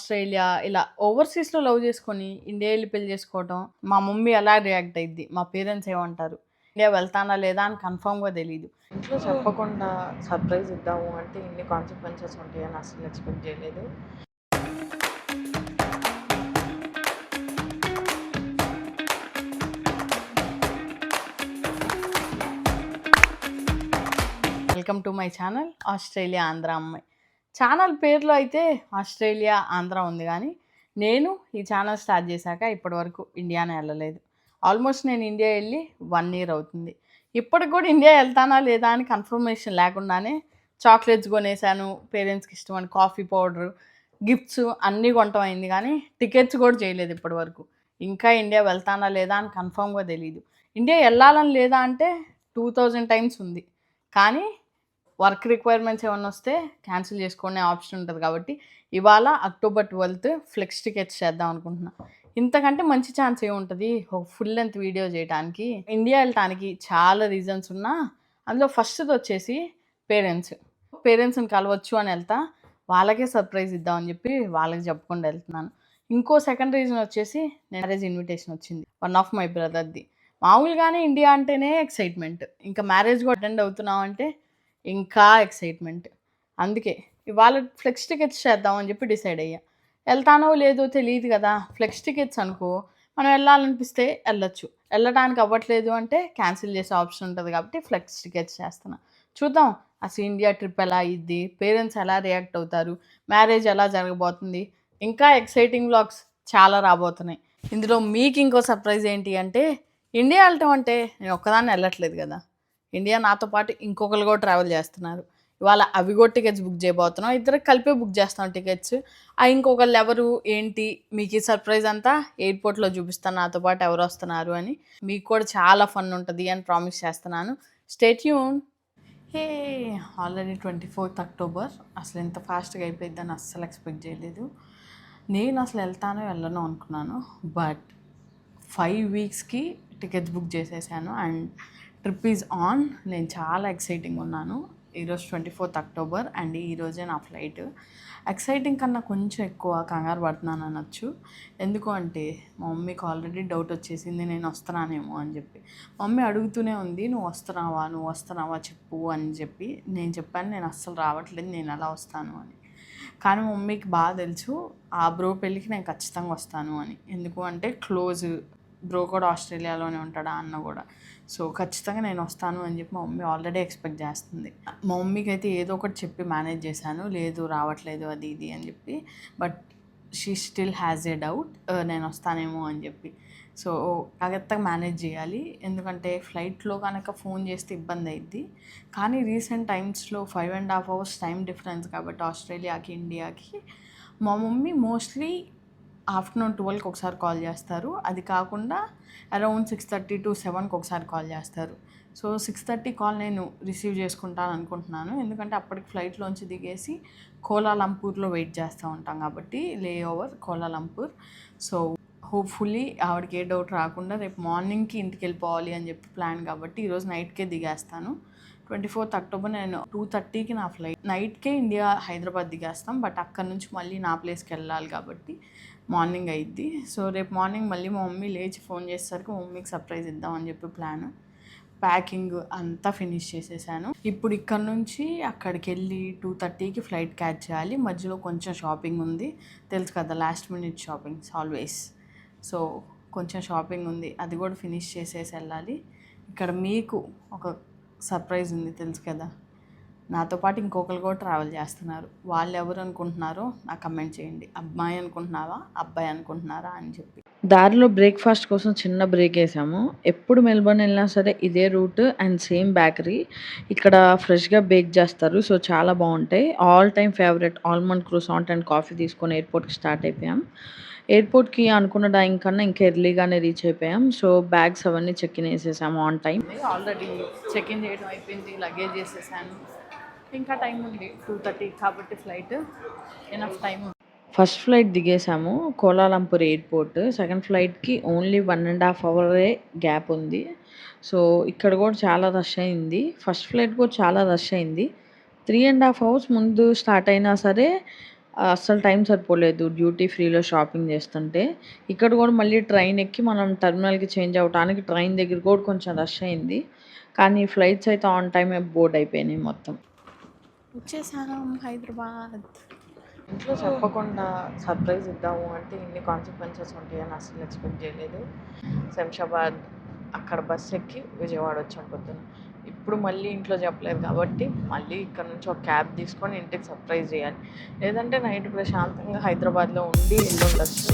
Australia ఇలా ఓవర్‌సీస్‌లో love చేసుకొని India ఎళ్లి పెళ్లి చేసుకోవటం. మా మమ్మీ ఎలా రియాక్ట్ అయిద్ది? మా పేరెంట్స్ ఏమంటారు? ఇండియా వెళ్తానా లేదా అని కన్ఫర్మ్‌గా తెలీదు. ఇంట్లో చెప్పకుండా సర్ప్రైజ్ ఇద్దాము అంటే ఇన్ని కాన్సిక్వెన్సెస్ ఉంటాయని అసలు ఎక్స్పెక్ట్ చేయలేదు. Welcome to my channel Australia Andhra అమ్మాయి. ఛానల్ పేరులో అయితే ఆస్ట్రేలియా ఆంధ్ర ఉంది కానీ నేను ఈ ఛానల్ స్టార్ట్ చేశాక ఇప్పటివరకు ఇండియానే వెళ్ళలేదు. ఆల్మోస్ట్ నేను ఇండియా వెళ్ళి 1 ఇయర్ అవుతుంది. ఇప్పటికి కూడా ఇండియా వెళ్తానా లేదా అని కన్ఫర్మేషన్ లేకుండానే చాక్లెట్స్ కొనేసాను. పేరెంట్స్కి ఇష్టమని కాఫీ పౌడర్, గిఫ్ట్స్ అన్నీ కొనటం అయింది కానీ టికెట్స్ కూడా చేయలేదు ఇప్పటివరకు. ఇంకా ఇండియా వెళ్తానా లేదా అని కన్ఫర్మ్గా తెలీదు. ఇండియా వెళ్ళాలని లేదా అంటే 2000 టైమ్స్ ఉంది. కానీ వర్క్ రిక్వైర్మెంట్స్ ఏమన్నా వస్తే క్యాన్సిల్ చేసుకునే ఆప్షన్ ఉంటుంది కాబట్టి ఇవాళ అక్టోబర్ 12 ఫ్లెక్స్ టికెట్స్ చేద్దాం అనుకుంటున్నా. ఇంతకంటే మంచి ఛాన్స్ ఏముంటుంది ఒక ఫుల్ లెంత్ వీడియో చేయడానికి. ఇండియా వెళ్ళటానికి చాలా రీజన్స్ ఉన్నా అందులో ఫస్ట్ది వచ్చేసి పేరెంట్స్ని కలవచ్చు అని వెళ్తా. వాళ్ళకే సర్ప్రైజ్ ఇద్దామని చెప్పి వాళ్ళకి చెప్పకుండా వెళ్తున్నాను. ఇంకో సెకండ్ రీజన్ వచ్చేసి మ్యారేజ్ ఇన్విటేషన్ వచ్చింది వన్ ఆఫ్ మై బ్రదర్ది. మామూలుగానే ఇండియా అంటేనే ఎక్సైట్మెంట్, ఇంకా మ్యారేజ్ కూడా అటెండ్ అవుతున్నాం అంటే ఇంకా ఎక్సైట్మెంట్. అందుకే ఇవాళ ఫ్లెక్స్ టికెట్స్ చేద్దామని చెప్పి డిసైడ్ అయ్యా. వెళ్తానో లేదో తెలియదు కదా. ఫ్లెక్స్ టికెట్స్ అనుకో మనం వెళ్ళాలనిపిస్తే వెళ్ళొచ్చు, వెళ్ళడానికి అవ్వట్లేదు అంటే క్యాన్సిల్ చేసే ఆప్షన్ ఉంటుంది కాబట్టి ఫ్లెక్స్ టికెట్స్ చేస్తున్నా. చూద్దాం అసలు ఇండియా ట్రిప్ ఎలా అయ్యిద్ది, పేరెంట్స్ ఎలా రియాక్ట్ అవుతారు, మ్యారేజ్ ఎలా జరగబోతుంది, ఇంకా ఎక్సైటింగ్ వ్లాగ్స్ చాలా రాబోతున్నాయి. ఇందులో మీకు ఇంకో సర్ప్రైజ్ ఏంటి అంటే ఇండియా వెళ్ళటం అంటే నేను ఒక్కదాన్ని వెళ్ళట్లేదు కదా. ఇండియా నాతో పాటు ఇంకొకరు కూడా ట్రావెల్ చేస్తున్నారు. ఇవాళ అవి కూడా టికెట్స్ బుక్ చేయబోతున్నాం. ఇద్దరికి కలిపే బుక్ చేస్తాం టికెట్స్. ఆ ఇంకొకళ్ళు ఎవరు ఏంటి మీకు ఈ సర్ప్రైజ్ అంతా ఎయిర్పోర్ట్లో చూపిస్తాను నాతో పాటు ఎవరు వస్తున్నారు అని. మీకు కూడా చాలా ఫన్ ఉంటుంది అని ప్రామిస్ చేస్తున్నాను. Stay tune. Hey, already 24th October. అసలు ఎంత ఫాస్ట్గా అయిపోయిద్దని అస్సలు ఎక్స్పెక్ట్ చేయలేదు. నేను అసలు వెళ్తానో వెళ్ళను అనుకున్నాను. బట్ 5 వీక్స్కి టికెట్స్ బుక్ చేసేసాను అండ్ ట్రిప్ ఈజ్ ఆన్. నేను చాలా ఎక్సైటింగ్ ఉన్నాను. ఈరోజు 24th అక్టోబర్ అండ్ ఈరోజే నా ఫ్లైట్. ఎక్సైటింగ్ కన్నా కొంచెం ఎక్కువ కంగారు పడుతున్నాను అనొచ్చు. ఎందుకు అంటే మా మమ్మీకి ఆల్రెడీ డౌట్ వచ్చేసింది నేను వస్తున్నానేమో అని చెప్పి. మమ్మీ అడుగుతూనే ఉంది నువ్వు వస్తున్నావా చెప్పు అని చెప్పి. నేను చెప్పాను నేను అస్సలు రావట్లేదు, నేను ఎలా వస్తాను అని. కానీ మమ్మీకి బాగా తెలుసు ఆ బ్రో పెళ్ళికి నేను ఖచ్చితంగా వస్తాను అని. ఎందుకు అంటే క్లోజ్ బ్రో కూడా ఆస్ట్రేలియాలోనే ఉంటాడు, ఆ అన్న కూడా. సో ఖచ్చితంగా నేను వస్తాను అని చెప్పి మా మమ్మీ ఆల్రెడీ ఎక్స్పెక్ట్ చేస్తుంది. మా మమ్మీకి అయితే ఏదో ఒకటి చెప్పి మేనేజ్ చేశాను, లేదు రావట్లేదు అది ఇది అని చెప్పి. But she still has a doubt నేను వస్తానేమో అని చెప్పి. సో జాగ్రత్తగా మేనేజ్ చేయాలి, ఎందుకంటే ఫ్లైట్లో కనుక ఫోన్ చేస్తే ఇబ్బంది అయింది. కానీ రీసెంట్ టైమ్స్లో 5.5 hours టైం డిఫరెన్స్ కాబట్టి ఆస్ట్రేలియాకి ఇండియాకి మా మమ్మీ మోస్ట్లీ ఆఫ్టర్నూన్ 12కి ఒకసారి కాల్ చేస్తారు. అది కాకుండా అరౌండ్ 6:30 to 7కి ఒకసారి కాల్ చేస్తారు. సో 6:30 కాల్ నేను రిసీవ్ చేసుకుంటాను అనుకుంటున్నాను, ఎందుకంటే అప్పటికి ఫ్లైట్లోంచి దిగేసి కోలాలంపూర్లో వెయిట్ చేస్తూ ఉంటాం కాబట్టి లే ఓవర్ కోలాలంపూర్. సో హోప్ఫుల్లీ ఆవిడకి ఏ డౌట్ రాకుండా రేపు మార్నింగ్కి ఇంటికి వెళ్ళిపోవాలి అని చెప్పి ప్లాన్ కాబట్టి ఈరోజు నైట్కే దిగేస్తాను. 24th అక్టోబర్ నేను 2:30కి నా ఫ్లైట్. నైట్కే ఇండియా హైదరాబాద్ దిగేస్తాం, బట్ అక్కడ నుంచి మళ్ళీ నా ప్లేస్కి వెళ్ళాలి కాబట్టి మార్నింగ్ అయ్యిద్ది. సో రేపు మార్నింగ్ మళ్ళీ మా మమ్మీ లేచి ఫోన్ చేసేసరికి మా మమ్మీకి సర్ప్రైజ్ ఇద్దామని చెప్పి ప్లాన్. ప్యాకింగ్ అంతా ఫినిష్ చేసేసాను. ఇప్పుడు ఇక్కడ నుంచి అక్కడికి వెళ్ళి 2:30కి ఫ్లైట్ క్యాచ్ చేయాలి. మధ్యలో కొంచెం షాపింగ్ ఉంది, తెలుసు కదా last minute shoppings always. So కొంచెం షాపింగ్ ఉంది, అది కూడా ఫినిష్ చేసేసి వెళ్ళాలి. ఇక్కడ మీకు ఒక సర్ప్రైజ్ ఉంది తెలుసు కదా. నాతో పాటు ఇంకొకరు కూడా ట్రావెల్ చేస్తున్నారు. వాళ్ళు ఎవరు అనుకుంటున్నారో నాకు కమెంట్ చేయండి. అమ్మాయి అనుకుంటున్నావా అబ్బాయి అనుకుంటున్నారా అని చెప్పి. దారిలో బ్రేక్ఫాస్ట్ కోసం చిన్న బ్రేక్ వేసాము. ఎప్పుడు మెల్బోర్న్ వెళ్ళినా సరే ఇదే రూట్ అండ్ సేమ్ బేకరీ. ఇక్కడ ఫ్రెష్గా బేక్ చేస్తారు, సో చాలా బాగుంటాయి. All time favourite almond croissant and coffee తీసుకొని ఎయిర్పోర్ట్కి స్టార్ట్ అయిపోయాం. ఎయిర్పోర్ట్కి అనుకున్న టైం కన్నా ఇంకా ఎర్లీగానే రీచ్ అయిపోయాం. సో బ్యాగ్స్ అవన్నీ చెక్ ఇన్ వేసేసాము on time. Already check in చేయడం అయిపోయింది, లగేజ్ చేసేసాను. ఇంకా టైం ఉంది 2:30 కాబట్టి ఫ్లైట్ ఎనఫ్ టైం ఉంది. ఫస్ట్ ఫ్లైట్ దిగేసాము కోలాలంపూర్ ఎయిర్పోర్ట్. సెకండ్ ఫ్లైట్కి ఓన్లీ 1.5 hour గ్యాప్ ఉంది. సో ఇక్కడ కూడా చాలా రష్ అయింది. ఫస్ట్ ఫ్లైట్ కూడా చాలా రష్ అయింది. 3.5 hours ముందు స్టార్ట్ అయినా సరే అస్సలు టైం సరిపోలేదు డ్యూటీ ఫ్రీలో షాపింగ్ చేస్తుంటే. ఇక్కడ కూడా మళ్ళీ ట్రైన్ ఎక్కి మనం టెర్మినల్‌కి చేంజ్ అవ్వటానికి ట్రైన్ దగ్గర కూడా కొంచెం రష్ అయింది. కానీ ఫ్లైట్స్ అయితే ఆన్ టైమే బోర్డ్ అయిపోయినాయి మొత్తం. వచ్చేసాం హైదరాబాద్. ఇంట్లో చెప్పకుండా సర్ప్రైజ్ ఇద్దాము అంటే ఇన్ని కాన్సిక్వెన్సెస్ ఉంటాయని అస్సలు ఎక్స్‌పెక్ట్ చేయలేదు. శంషాబాద్ అక్కడ బస్ ఎక్కి విజయవాడ వచ్చాం పొద్దున. ఇప్పుడు మళ్ళీ ఇంట్లో చెప్పలేదు కాబట్టి మళ్ళీ ఇక్కడ నుంచి ఒక క్యాబ్ తీసుకొని ఇంటికి సర్ప్రైజ్ చేయాలి. లేదంటే నైట్ ప్రశాంతంగా హైదరాబాద్‌లో ఉండి ఎల్లుండొచ్చు.